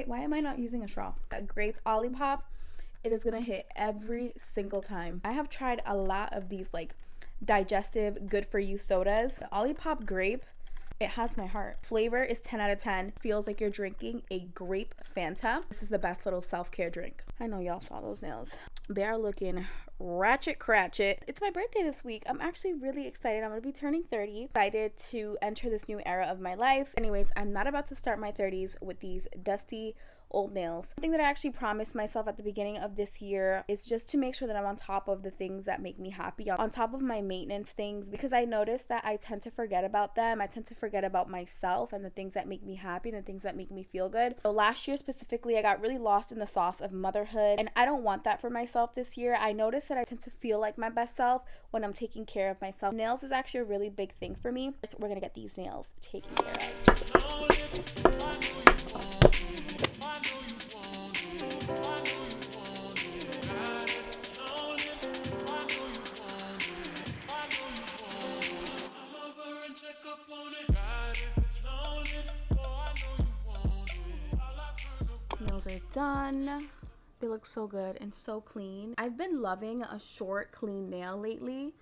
Wait, why am I not using a straw? That grape Olipop, it is gonna hit every single time. I have tried a lot of these like digestive, good for you sodas. The Olipop grape, it has my heart. Flavor is 10 out of 10. Feels like you're drinking a grape Fanta. This is the best little self-care drink. I know y'all saw those nails. They are looking ratchet cratchet. It's my birthday this week. I'm actually really excited. I'm gonna be turning 30. Excited to enter this new era of my life. Anyways, I'm not about to start my 30s with these dusty old nails. Something that I actually promised myself at the beginning of this year is just to make sure that I'm on top of the things that make me happy, on top of my maintenance things, because I notice that I tend to forget about them. I tend to forget about myself and the things that make me happy and the things that make me feel good. So last year specifically, I got really lost in the sauce of motherhood, and I don't want that for myself this year. I notice that I tend to feel like my best self when I'm taking care of myself. Nails is actually a really big thing for me. So we're gonna get these nails taken care of. Nails are done. They look so good and so clean. I've been loving a short, clean nail lately.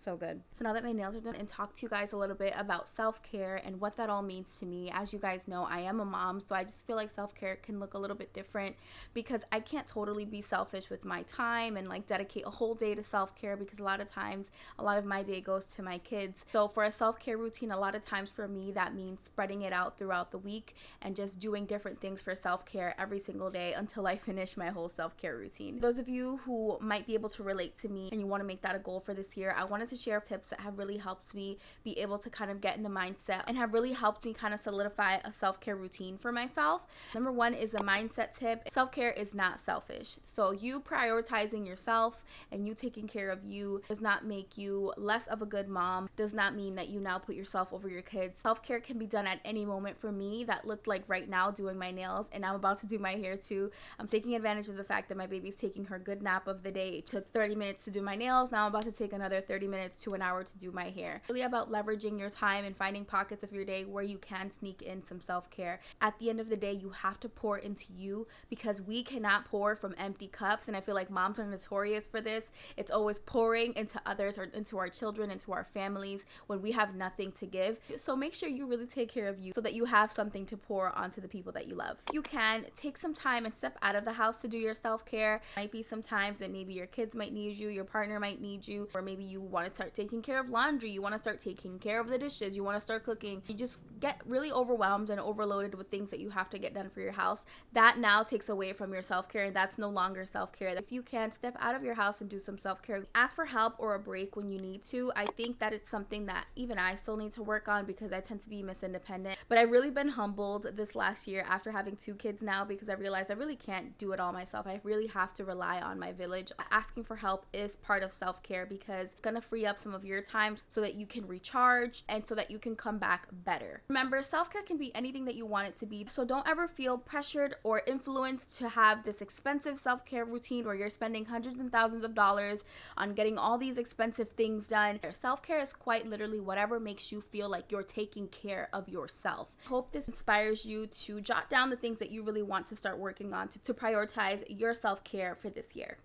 So good. So now that my nails are done, and talk to you guys a little bit about self-care and what that all means to me. As you guys know, I am a mom, so I just feel like self-care can look a little bit different because I can't totally be selfish with my time and like dedicate a whole day to self-care, because a lot of times a lot of my day goes to my kids. So for a self-care routine, a lot of times for me that means spreading it out throughout the week and just doing different things for self-care every single day until I finish my whole self-care routine. Those of you who might be able to relate to me and you want to make that a goal for this year, I wanted to share tips that have really helped me be able to kind of get in the mindset and have really helped me kind of solidify a self-care routine for myself. Number one is a mindset tip. Self-care is not selfish. So you prioritizing yourself and you taking care of you does not make you less of a good mom, does not mean that you now put yourself over your kids. Self-care can be done at any moment. For me, that looked like right now doing my nails, and I'm about to do my hair too. I'm taking advantage of the fact that my baby's taking her good nap of the day. It took 30 minutes to do my nails. Now I'm about to take another 30 minutes to an hour to do my hair. Really about leveraging your time and finding pockets of your day where you can sneak in some self-care. At the end of the day, you have to pour into you, because we cannot pour from empty cups, and I feel like moms are notorious for this. It's always pouring into others or into our children, into our families, when we have nothing to give. So make sure you really take care of you so that you have something to pour onto the people that you love. You can take some time and step out of the house to do your self-care. Might be some times that maybe your kids might need you, your partner might need you, or maybe you want to start taking care of laundry, you want to start taking care of the dishes, you want to start cooking. You just get really overwhelmed and overloaded with things that you have to get done for your house. That now takes away from your self-care, and that's no longer self-care. If you can step out of your house and do some self-care, ask for help or a break when you need to. I think that it's something that even I still need to work on, because I tend to be Miss Independent. But I've really been humbled this last year after having 2 kids now, because I realized I really can't do it all myself. I really have to rely on my village. Asking for help is part of self-care, because it's gonna free up some of your time so that you can recharge and so that you can come back better. Remember, self-care can be anything that you want it to be. So don't ever feel pressured or influenced to have this expensive self-care routine where you're spending hundreds and thousands of dollars on getting all these expensive things done. Self-care is quite literally whatever makes you feel like you're taking care of yourself. I hope this inspires you to jot down the things that you really want to start working on to prioritize your self-care for this year.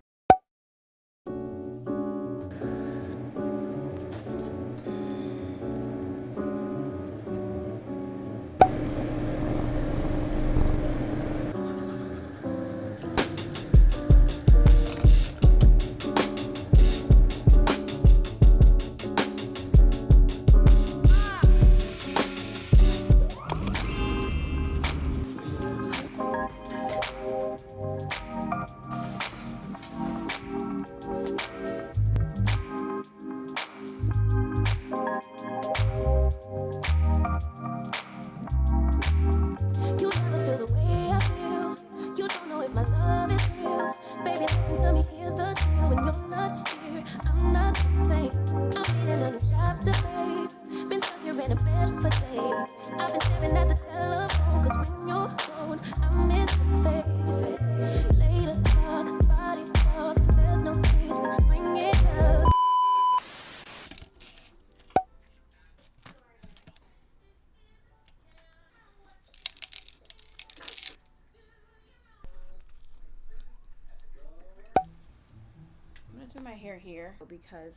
hair here because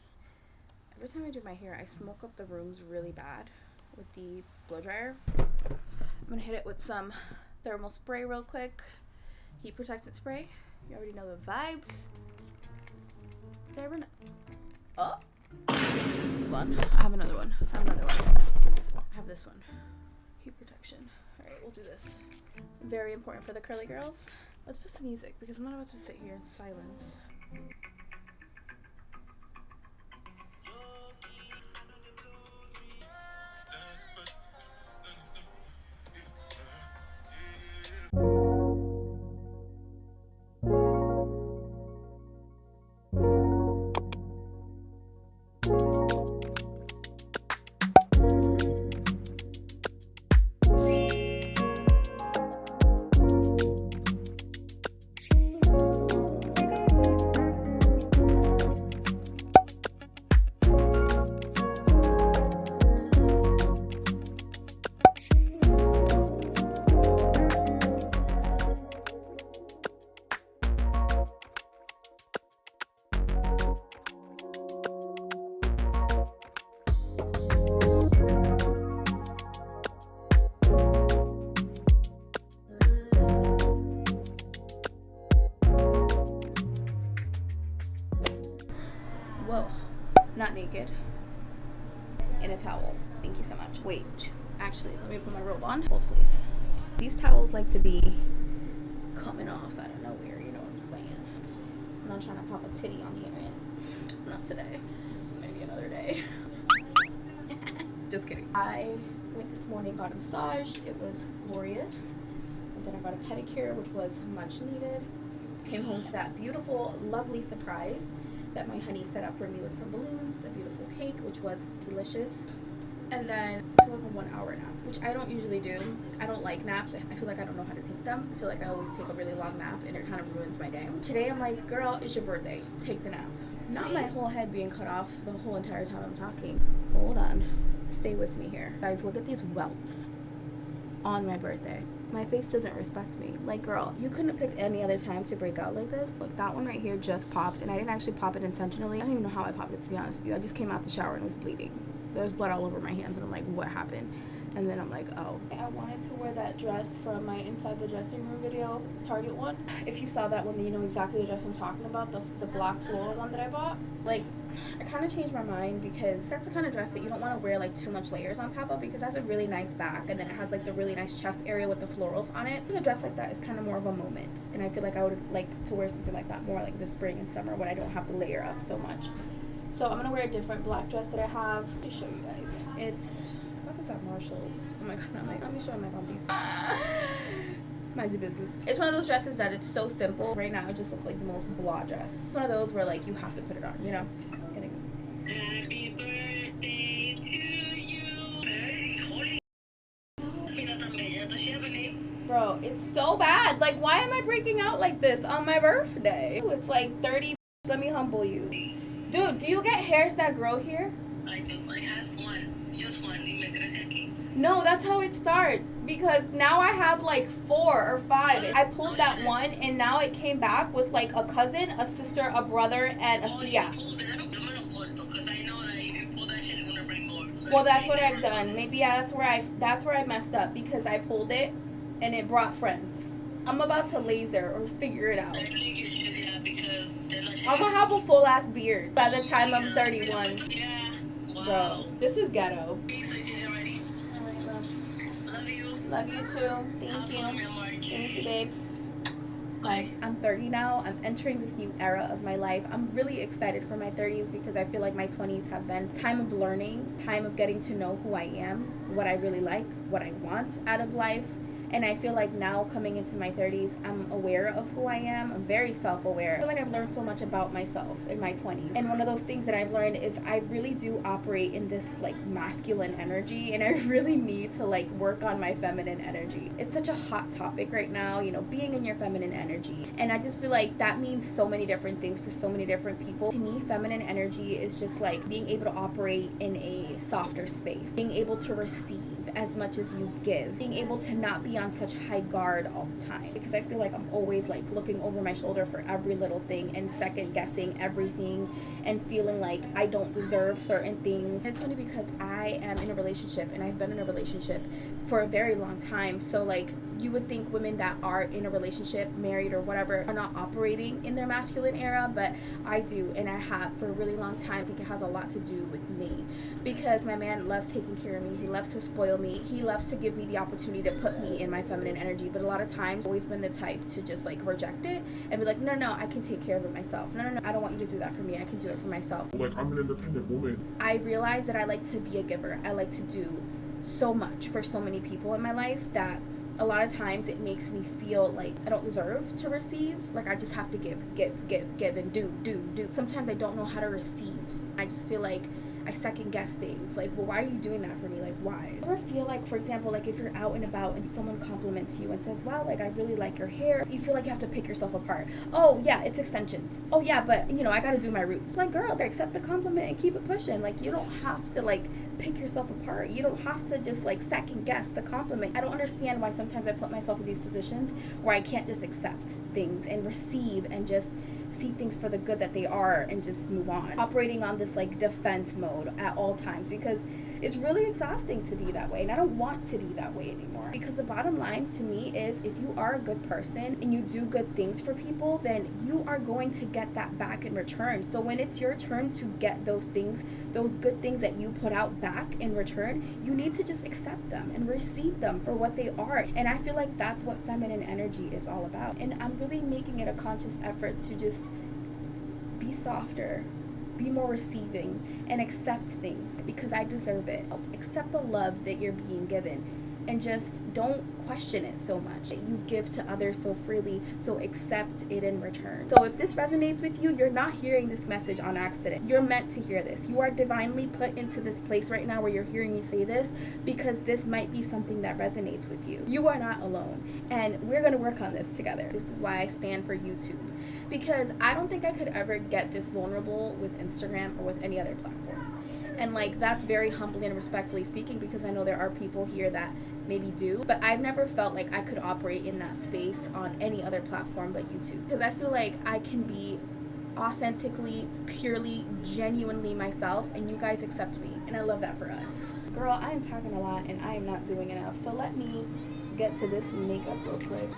every time I do my hair, I smoke up the rooms really bad with the blow dryer. I'm gonna hit it with some thermal spray real quick. Heat protectant spray. You already know the vibes. Did I run? Oh, one. I have another one. I have this one. Heat protection. All right, we'll do this. Very important for the curly girls. Let's put some music because I'm not about to sit here in silence. Whoa, not naked. In a towel. Thank you so much. Wait, actually, let me put my robe on. Hold, please. These towels like to be coming off out of nowhere, you know what I'm saying? I'm not trying to pop a titty on the internet. Not today. Maybe another day. Just kidding. I went this morning, got a massage. It was glorious. And then I got a pedicure, which was much needed. Came home to that beautiful, lovely surprise that my honey set up for me with some balloons, a beautiful cake, which was delicious. And then I took like a 1 hour nap, which I don't usually do. I don't like naps. I feel like I don't know how to take them. I feel like I always take a really long nap and it kind of ruins my day. Today I'm like, girl, it's your birthday. Take the nap. Not my whole head being cut off the whole entire time I'm talking. Hold on. Stay with me here. Guys, look at these welts on my birthday. My face doesn't respect me. Like, girl, you couldn't have picked any other time to break out like this. Look, that one right here just popped, and I didn't actually pop it intentionally. I don't even know how I popped it, to be honest with you. I just came out the shower and was bleeding. There was blood all over my hands, and I'm like, what happened? And then I'm like, oh. I wanted to wear that dress from my Inside the Dressing Room video, Target one. If you saw that one, then you know exactly the dress I'm talking about, the black floral one that I bought. Like, I kind of changed my mind because that's the kind of dress that you don't want to wear like too much layers on top of, because it has a really nice back and then it has like the really nice chest area with the florals on it. A dress like that is kind of more of a moment, and I feel like I would like to wear something like that more like the spring and summer when I don't have to layer up so much. So I'm gonna wear a different black dress that I have to show you guys. It's, what is that, Marshalls? Oh my god, let me show my bumpies. Mind your business. It's one of those dresses that it's so simple. Right now it just looks like the most blah dress. It's one of those where like you have to put it on, you know? Happy birthday to you. Bro, it's so bad. Like, why am I breaking out like this on my birthday? Ooh, it's like 30. Let me humble you. Dude, do you get hairs that grow here? I do. I have one. Just one. No, that's how it starts. Because now I have like 4 or 5. I pulled that one and now it came back with like a cousin, a sister, a brother, and a tia. Well, that's what I've done. Maybe yeah, that's where I messed up, because I pulled it and it brought friends. I'm about to laser or figure it out. I'm gonna have a full ass beard by the time I'm 31. Bro, this is ghetto. Love you too. Thank you. Thank you, babes. Like, I'm 30 now. I'm entering this new era of my life. I'm really excited for my 30s because I feel like my 20s have been time of learning, time of getting to know who I am, what I really like, what I want out of life. And I feel like now coming into my 30s, I'm aware of who I am. I'm very self-aware. I feel like I've learned so much about myself in my 20s. And one of those things that I've learned is I really do operate in this like masculine energy, and I really need to like work on my feminine energy. It's such a hot topic right now, you know, being in your feminine energy. And I just feel like that means so many different things for so many different people. To me, feminine energy is just like being able to operate in a softer space, being able to receive as much as you give, being able to not be on such high guard all the time, because I feel like I'm always like looking over my shoulder for every little thing and second guessing everything and feeling like I don't deserve certain things. It's funny because I am in a relationship, and I've been in a relationship for a very long time. So like, you would think women that are in a relationship, married or whatever, are not operating in their masculine era, but I do, and I have for a really long time. I think it has a lot to do with me, because my man loves taking care of me. He loves to spoil me. He loves to give me the opportunity to put me in my feminine energy, but a lot of times I've always been the type to just like reject it and be like, no, I can take care of it myself. No, I don't want you to do that for me. I can do it for myself. Like, I'm an independent woman. I realize that I like to be a giver. I like to do so much for so many people in my life that a lot of times it makes me feel like I don't deserve to receive. Like, I just have to give and do. Sometimes I don't know how to receive. I just feel like I second guess things. Like, well, why are you doing that for me? Like, why? I ever feel like, for example, like if you're out and about and someone compliments you and says, wow, like I really like your hair, you feel like you have to pick yourself apart. Oh yeah, it's extensions. Oh yeah, but you know, I gotta do my roots. Like, girl, accept the compliment and keep it pushing. Like, you don't have to like pick yourself apart. You don't have to just like second guess the compliment. I don't understand why sometimes I put myself in these positions where I can't just accept things and receive and just see things for the good that they are and just move on. Operating on this like defense mode at all times, because it's really exhausting to be that way, and I don't want to be that way anymore. Because the bottom line to me is, if you are a good person and you do good things for people, then you are going to get that back in return. So when it's your turn to get those things, those good things that you put out back in return, you need to just accept them and receive them for what they are. And I feel like that's what feminine energy is all about. And I'm really making it a conscious effort to just be softer, be more receiving, and accept things because I deserve it. Accept the love that you're being given, and just don't question it so much. You give to others so freely, so accept it in return. So if this resonates with you, you're not hearing this message on accident. You're meant to hear this. You are divinely put into this place right now where you're hearing me say this, because this might be something that resonates with you. You are not alone, and we're gonna work on this together. This is why I stand for YouTube, because I don't think I could ever get this vulnerable with Instagram or with any other platform. And like, that's very humbly and respectfully speaking, because I know there are people here that maybe do, but I've never felt like I could operate in that space on any other platform but YouTube, because I feel like I can be authentically, purely, genuinely myself, and you guys accept me, and I love that for us. Girl, I am talking a lot and I am not doing enough, so let me get to this makeup real quick.